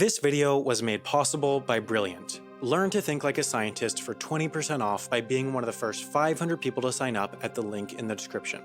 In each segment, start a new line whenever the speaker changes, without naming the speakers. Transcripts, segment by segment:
This video was made possible by Brilliant. Learn to think like a scientist for 20% off by being one of the first 500 people to sign up at the link in the description.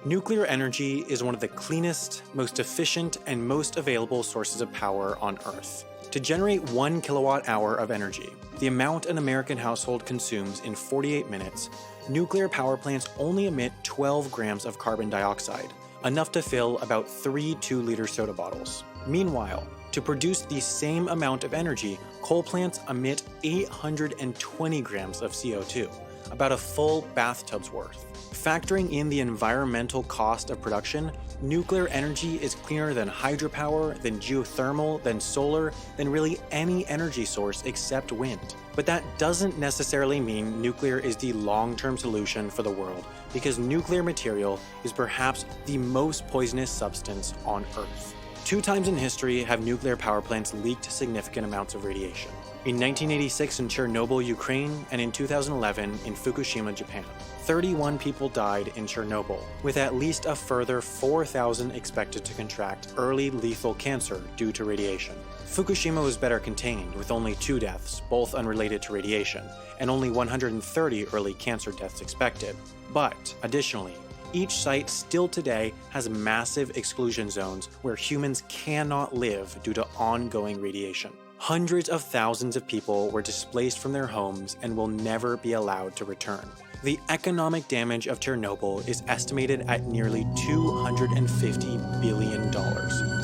Nuclear energy is one of the cleanest, most efficient, and most available sources of power on Earth. To generate 1 kilowatt hour of energy, the amount an American household consumes in 48 minutes, nuclear power plants only emit 12 grams of carbon dioxide, enough to fill about 3 2-liter soda bottles. Meanwhile, to produce the same amount of energy, coal plants emit 820 grams of CO2, about a full bathtub's worth. Factoring in the environmental cost of production, nuclear energy is cleaner than hydropower, than geothermal, than solar, than really any energy source except wind. But that doesn't necessarily mean nuclear is the long-term solution for the world, because nuclear material is perhaps the most poisonous substance on Earth. 2 times in history have nuclear power plants leaked significant amounts of radiation. In 1986 in Chernobyl, Ukraine, and in 2011 in Fukushima, Japan. 31 people died in Chernobyl, with at least a further 4,000 expected to contract early lethal cancer due to radiation. Fukushima was better contained, with only 2 deaths, both unrelated to radiation, and only 130 early cancer deaths expected. But, additionally, each site still today has massive exclusion zones where humans cannot live due to ongoing radiation. Hundreds of thousands of people were displaced from their homes and will never be allowed to return. The economic damage of Chernobyl is estimated at nearly $250 billion,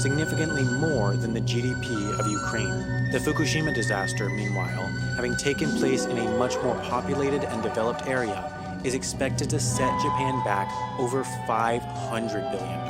significantly more than the GDP of Ukraine. The Fukushima disaster, meanwhile, having taken place in a much more populated and developed area, is expected to set Japan back over $500 billion,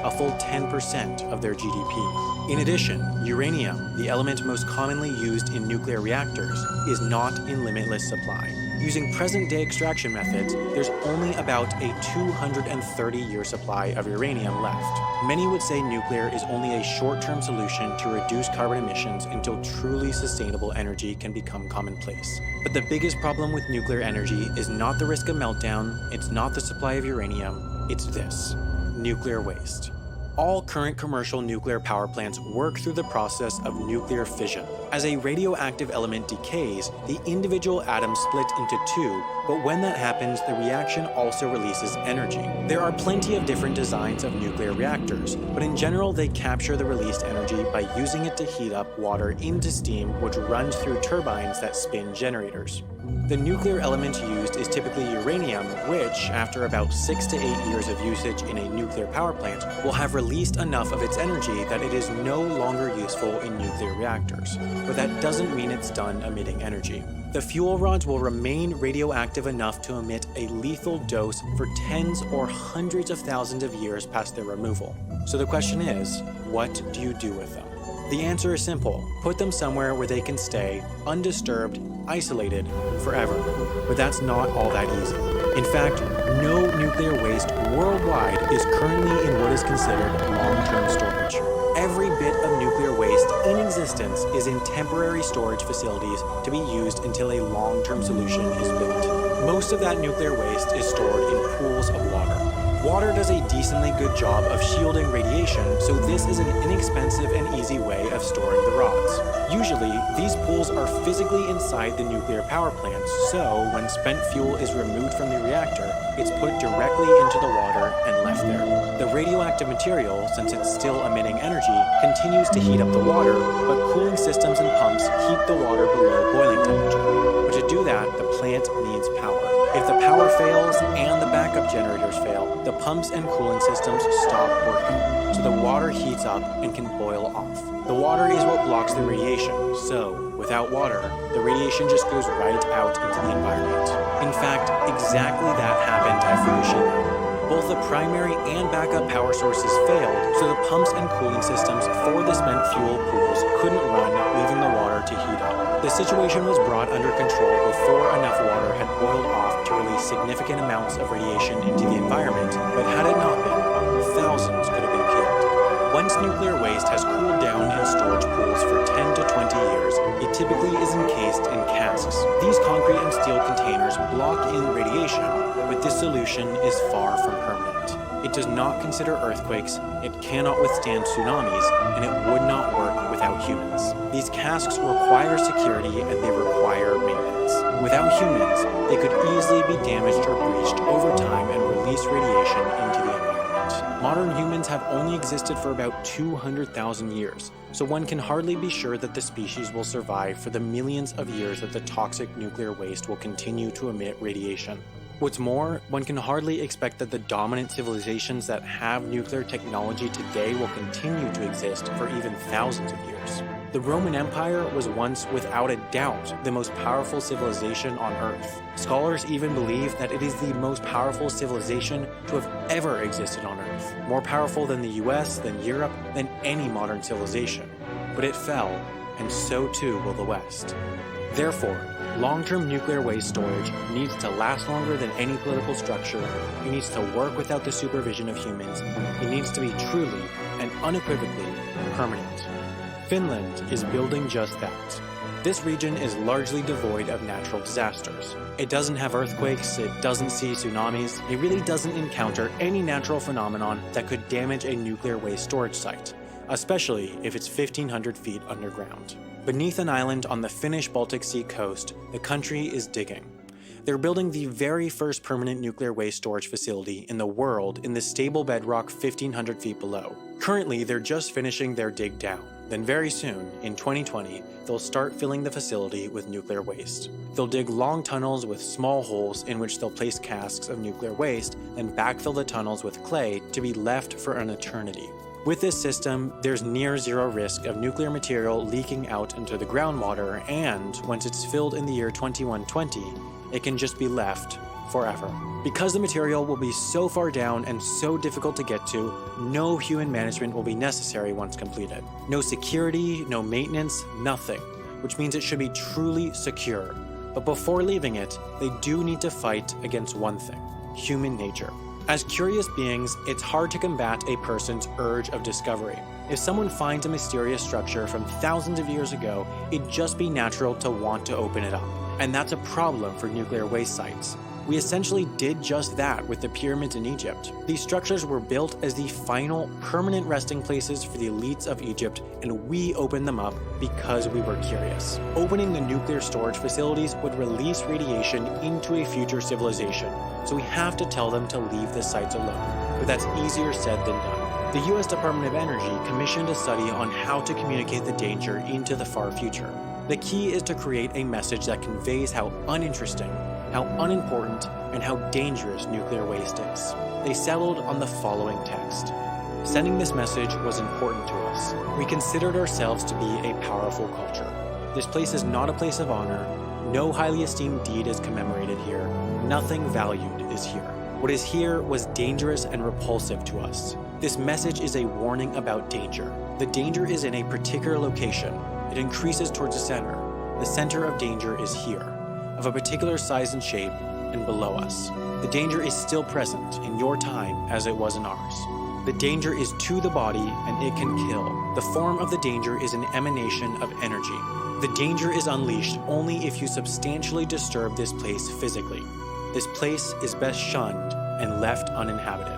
a full 10% of their GDP. In addition, uranium, the element most commonly used in nuclear reactors, is not in limitless supply. Using present-day extraction methods, there's only about a 230-year supply of uranium left. Many would say nuclear is only a short-term solution to reduce carbon emissions until truly sustainable energy can become commonplace. But the biggest problem with nuclear energy is not the risk of meltdown, it's not the supply of uranium, it's this: nuclear waste. All current commercial nuclear power plants work through the process of nuclear fission. As a radioactive element decays, the individual atoms split into 2, but when that happens, the reaction also releases energy. There are plenty of different designs of nuclear reactors, but in general they capture the released energy by using it to heat up water into steam, which runs through turbines that spin generators. The nuclear element used is typically uranium, which, after about 6 to 8 years of usage in a nuclear power plant, will have released enough of its energy that it is no longer useful in nuclear reactors. But that doesn't mean it's done emitting energy. The fuel rods will remain radioactive enough to emit a lethal dose for tens or hundreds of thousands of years past their removal. So the question is, what do you do with them? The answer is simple: put them somewhere where they can stay, undisturbed, isolated, forever. But that's not all that easy. In fact, no nuclear waste worldwide is currently in what is considered long-term storage. Every bit of nuclear waste in existence is in temporary storage facilities to be used until a long-term solution is built. Most of that nuclear waste is stored in pools of water. Water does a decently good job of shielding radiation, so this is an inexpensive and easy way of storing the rods. Usually, these pools are physically inside the nuclear power plants, so when spent fuel is removed from the reactor, it's put directly into the water and left there. The radioactive material, since it's still emitting energy, continues to heat up the water, but cooling systems and pumps keep the water below boiling temperature. But to do that, the plant needs power. If the power fails and the backup generators fail, the pumps and cooling systems stop working, so the water heats up and can boil off. The water is what blocks the radiation, so without water, the radiation just goes right out into the environment. In fact, exactly that happened at Fukushima. Both the primary and backup power sources failed, so the pumps and cooling systems for the spent fuel pools couldn't run, leaving the water to heat up. The situation was brought under control before enough water had boiled off to release significant amounts of radiation into the environment, but had it not been, thousands could have been killed. Once nuclear waste has cooled down in storage pools for 10 to 20 years, it typically is encased in casks. These concrete and steel containers block in radiation, but this solution is far from permanent. It does not consider earthquakes, it cannot withstand tsunamis, and it would not work with without humans. These casks require security and they require maintenance. Without humans, they could easily be damaged or breached over time and release radiation into the environment. Modern humans have only existed for about 200,000 years, so one can hardly be sure that the species will survive for the millions of years that the toxic nuclear waste will continue to emit radiation. What's more, one can hardly expect that the dominant civilizations that have nuclear technology today will continue to exist for even thousands of years. The Roman Empire was once, without a doubt, the most powerful civilization on Earth. Scholars even believe that it is the most powerful civilization to have ever existed on Earth, more powerful than the US, than Europe, than any modern civilization. But it fell, and so too will the West. Therefore, long-term nuclear waste storage needs to last longer than any political structure, it needs to work without the supervision of humans, it needs to be truly and unequivocally permanent. Finland is building just that. This region is largely devoid of natural disasters. It doesn't have earthquakes, it doesn't see tsunamis, it really doesn't encounter any natural phenomenon that could damage a nuclear waste storage site, especially if it's 1,500 feet underground. Beneath an island on the Finnish Baltic Sea coast, the country is digging. They're building the very first permanent nuclear waste storage facility in the world in the stable bedrock 1,500 feet below. Currently, they're just finishing their dig down. Then very soon, in 2020, they'll start filling the facility with nuclear waste. They'll dig long tunnels with small holes in which they'll place casks of nuclear waste, then backfill the tunnels with clay to be left for an eternity. With this system, there's near zero risk of nuclear material leaking out into the groundwater, and once it's filled in the year 2120, it can just be left forever. Because the material will be so far down and so difficult to get to, no human management will be necessary once completed. No security, no maintenance, nothing, which means it should be truly secure. But before leaving it, they do need to fight against one thing: human nature. As curious beings, it's hard to combat a person's urge of discovery. If someone finds a mysterious structure from thousands of years ago, it'd just be natural to want to open it up. And that's a problem for nuclear waste sites. We essentially did just that with the pyramids in Egypt. These structures were built as the final, permanent resting places for the elites of Egypt, and we opened them up because we were curious. Opening the nuclear storage facilities would release radiation into a future civilization, so we have to tell them to leave the sites alone. But that's easier said than done. The US Department of Energy commissioned a study on how to communicate the danger into the far future. The key is to create a message that conveys how uninteresting, how unimportant, and how dangerous nuclear waste is. They settled on the following text. Sending this message was important to us. We considered ourselves to be a powerful culture. This place is not a place of honor. No highly esteemed deed is commemorated here. Nothing valued is here. What is here was dangerous and repulsive to us. This message is a warning about danger. The danger is in a particular location. It increases towards the center. The center of danger is here, of a particular size and shape, and below us. The danger is still present in your time as it was in ours. The danger is to the body, and it can kill. The form of the danger is an emanation of energy. The danger is unleashed only if you substantially disturb this place physically. This place is best shunned and left uninhabited.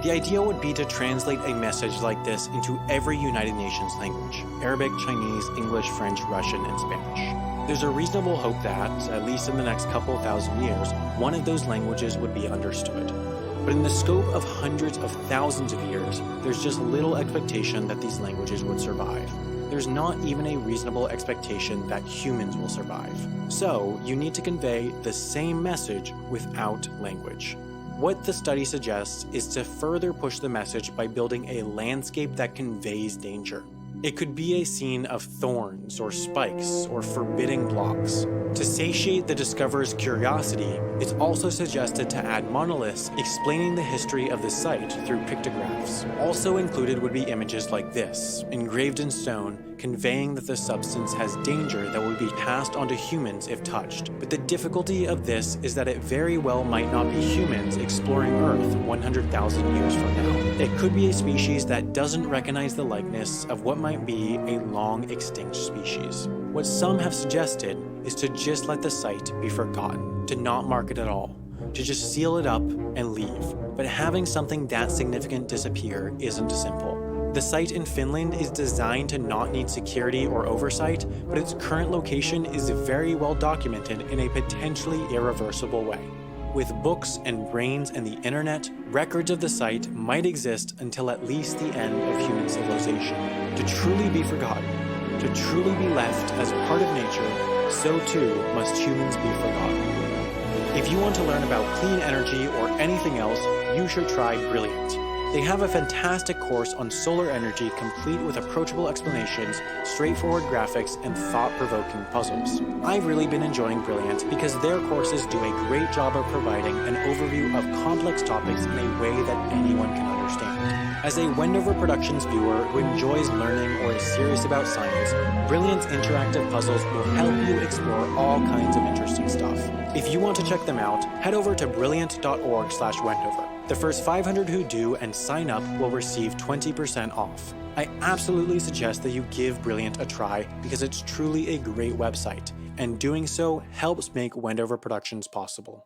The idea would be to translate a message like this into every United Nations language: Arabic, Chinese, English, French, Russian, and Spanish. There's a reasonable hope that, at least in the next couple thousand years, one of those languages would be understood. But in the scope of hundreds of thousands of years, there's just little expectation that these languages would survive. There's not even a reasonable expectation that humans will survive. So, you need to convey the same message without language. What the study suggests is to further push the message by building a landscape that conveys danger. It could be a scene of thorns or spikes or forbidding blocks. To satiate the discoverer's curiosity, it's also suggested to add monoliths explaining the history of the site through pictographs. Also included would be images like this, engraved in stone, conveying that the substance has danger that will be passed on to humans if touched. But the difficulty of this is that it very well might not be humans exploring Earth 100,000 years from now. It could be a species that doesn't recognize the likeness of what might be a long extinct species. What some have suggested is to just let the site be forgotten, to not mark it at all, to just seal it up and leave. But having something that significant disappear isn't simple. The site in Finland is designed to not need security or oversight, but its current location is very well documented in a potentially irreversible way. With books and brains and the internet, records of the site might exist until at least the end of human civilization. To truly be forgotten, to truly be left as part of nature, so too must humans be forgotten. If you want to learn about clean energy or anything else, you should try Brilliant. They have a fantastic course on solar energy complete with approachable explanations, straightforward graphics, and thought-provoking puzzles. I've really been enjoying Brilliant because their courses do a great job of providing an overview of complex topics in a way that anyone can understand. As a Wendover Productions viewer who enjoys learning or is serious about science, Brilliant's interactive puzzles will help you explore all kinds of interesting stuff. If you want to check them out, head over to brilliant.org/Wendover. The first 500 who do and sign up will receive 20% off. I absolutely suggest that you give Brilliant a try because it's truly a great website, and doing so helps make Wendover Productions possible.